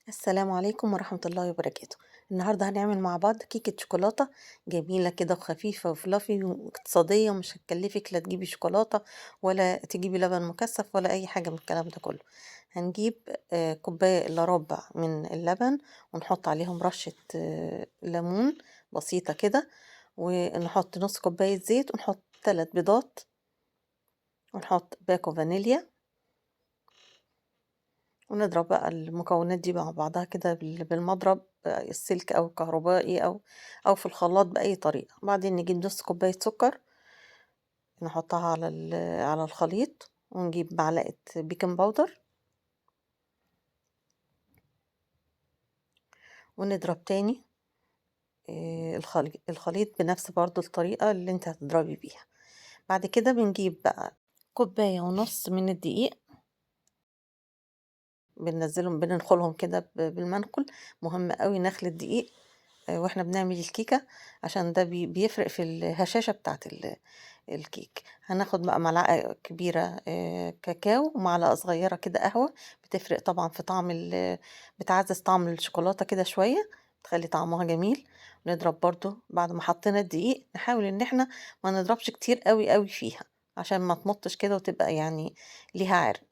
السلام عليكم ورحمة الله وبركاته. النهاردة هنعمل مع بعض كيكة شوكولاتة جميلة كده وخفيفة وفلافي واقتصادية، ومش هتكلفك لا تجيبي شوكولاتة ولا تجيبي لبن مكثف ولا أي حاجة من الكلام ده كله. هنجيب كوباية إلا ربع من اللبن، ونحط عليهم رشة ليمون بسيطة كده، ونحط نص كوباية زيت، ونحط 3 بيضات، ونحط باكو فانيليا، ونضرب بقى المكونات دي مع بعضها كده بالمضرب السلك أو الكهربائي أو في الخلاط بأي طريقة. بعدين نجيب نص كوباية سكر نحطها على الخليط، ونجيب معلقة بيكنج باودر، ونضرب تاني الخليط بنفس برضو الطريقة اللي انت هتضربي بيها. بعد كده بنجيب بقى كوباية ونص من الدقيق، بننخلهم كده بالمنخل. مهم قوي نخل الدقيق واحنا بنعمل الكيكة، عشان ده بيفرق في الهشاشة بتاعة الكيك. هناخد بقى ملعقة كبيرة كاكاو، ومعلقة صغيرة كده قهوة. بتفرق طبعا في طعم بتعزز طعم الشوكولاتة كده شوية، تخلي طعمها جميل. نضرب برضو بعد ما حطينا الدقيق، نحاول ان احنا ما نضربش كتير قوي قوي فيها، عشان ما تمطش كده وتبقى يعني ليها عرق.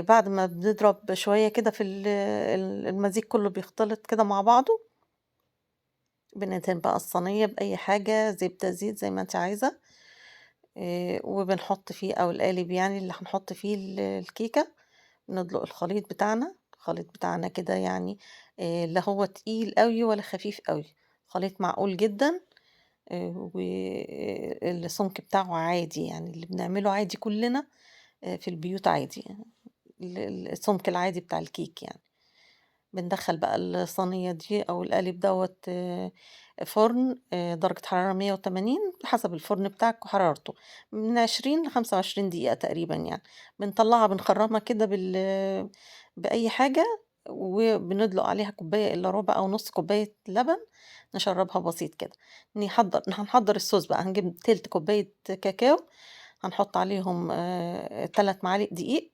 بعد ما بنضرب شوية كده في المزيج كله بيختلط كده مع بعضه، بندهن بقى الصينية بأي حاجة، زبدة زيت زي ما انت عايزة. وبنحط فيه أو القالب يعني اللي هنحط فيه الكيكة. ندلق الخليط بتاعنا كده يعني، لا هو تقيل قوي ولا خفيف قوي، خليط معقول جدا. والسمك بتاعه عادي، يعني اللي بنعمله عادي كلنا في البيوت عادي، السمك العادي بتاع الكيك يعني. بندخل بقى الصينية دي أو القالب دوت فرن درجة حرارة 180 حسب الفرن بتاعك وحرارته، من 20 ل25 دقيقة تقريبا يعني. بنطلعها بنخرمها كده بأي حاجة، وبندلق عليها كوباية إلا ربع أو نص كوباية لبن، نشربها بسيط كده. هنحضر الصوص بقى. هنجيب تلت كوباية كاكاو، هنحط عليهم 3 معالق دقيق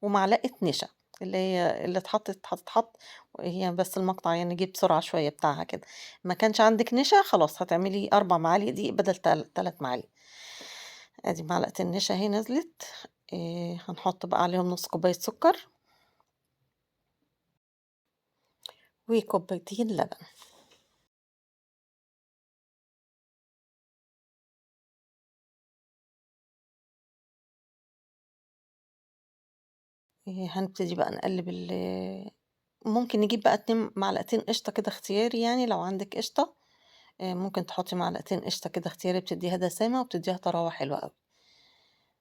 ومعلقة نشا، اللي اتحطت هتتحط. هي بس المقطع يعني نجيب بسرعة شوية بتاعها كده. ما كانش عندك نشا خلاص هتعملي 4 معالق دقيق بدل 3 معالق. ادي معلقة النشا اهي نزلت. هنحط بقى عليهم نص كوباية سكر وكوبايتين لبن. هنبتدي بقى نقلب ممكن نجيب بقى 2 معلقتين قشطة كده اختياري، يعني لو عندك قشطة ممكن تحطي معلقتين قشطة كده اختياري، بتديها دسامة وبتديها طراوة حلوة قوي.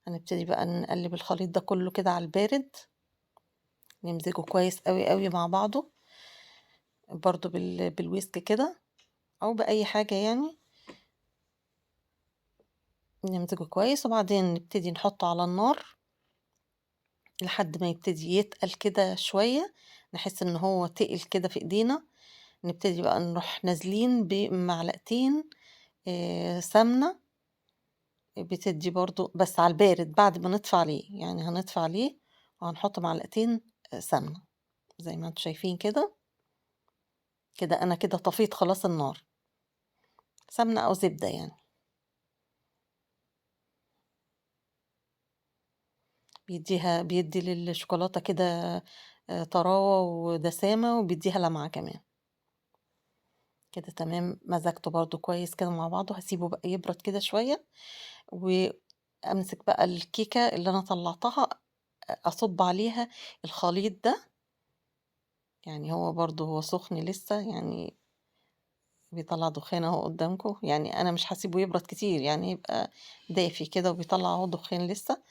هنبتدي بقى نقلب الخليط ده كله كده على البارد، نمزجه كويس قوي قوي مع بعضه، برضو بالويسك كده او بأي حاجة يعني. نمزجه كويس، وبعدين نبتدي نحطه على النار لحد ما يبتدي يتقل كده شوية، نحس ان هو تقل كده في ايدينا. نبتدي بقى نروح نازلين بمعلقتين سمنة، بتدي برضو بس على البارد بعد ما نطفي عليه، يعني هنطفي عليه وهنحط معلقتين سمنة زي ما انتم شايفين كده. كده انا كده طفيت خلاص النار، سمنة او زبدة يعني. بيدي للشوكولاتة كده طراوة ودسامة، وبيديها لمعة كمان. كده تمام، مزجته برضو كويس كده مع بعضه. هسيبه بقى يبرد كده شوية، وامسك بقى الكيكة اللي انا طلعتها، اصب عليها الخليط ده. يعني هو برضو هو سخن لسه يعني، بيطلع دخان اهو قدامكم، يعني انا مش هسيبه يبرد كتير، يعني يبقى دافي كده وبيطلع اهو دخان لسه.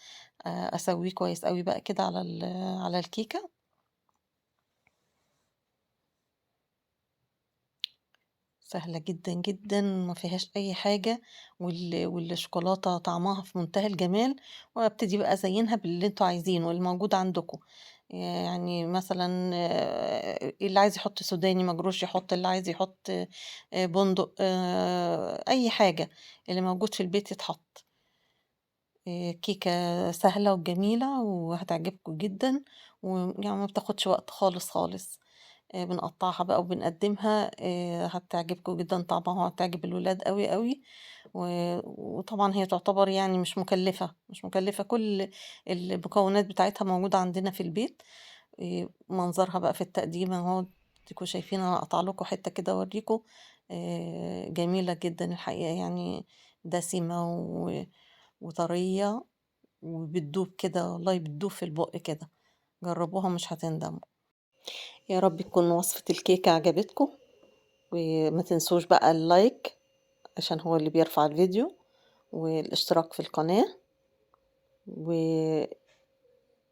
اسويه كويس قوي بقى كده على الكيكة. سهلة جدًا، جدًا، ما فيهاش أي حاجة، والشوكولاتة طعمها في منتهى الجمال. وابتدي بقى أزينها باللي أنتم عايزينه، اللي موجود عندكم. يعني مثلًا اللي عايز يحط سوداني مجروش يحط، اللي عايز يحط بندق، أي حاجة، اللي موجود في البيت يتحط. كيكة سهلة وجميلة وهتعجبكم جدًا، ويعني ما بتاخدش وقت خالص، خالص. بنقطّعها بقى وبنقدّمها، هتعجبكم جدًا طعمها وهتعجب الولاد أوي، أوي. و وطبعًا هي تعتبر يعني مش مكلّفة، مش مكلّفة، كل المكونات بتاعتها موجودة عندنا في البيت. منظرها بقى في التقديم أهو، أديكم شايفين، أنا هاقطع لكم حتّة كده أورّيكم. جميلة جدًا الحقيقة، يعني دسمة وطرية وبتدوب كده، والله بتدوب في البُق كده. جرّبوها مش هتندموا. يا رب تكون وصفة الكيكة عجبتكم، وما تنسوش بقى اللايك عشان هو اللي بيرفع الفيديو، والاشتراك في القناة، و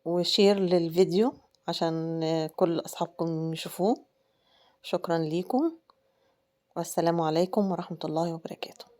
وشير للفيديو عشان كل أصحابكم يشوفوه. شكرًا ليكم، والسلام عليكم ورحمة الله وبركاته.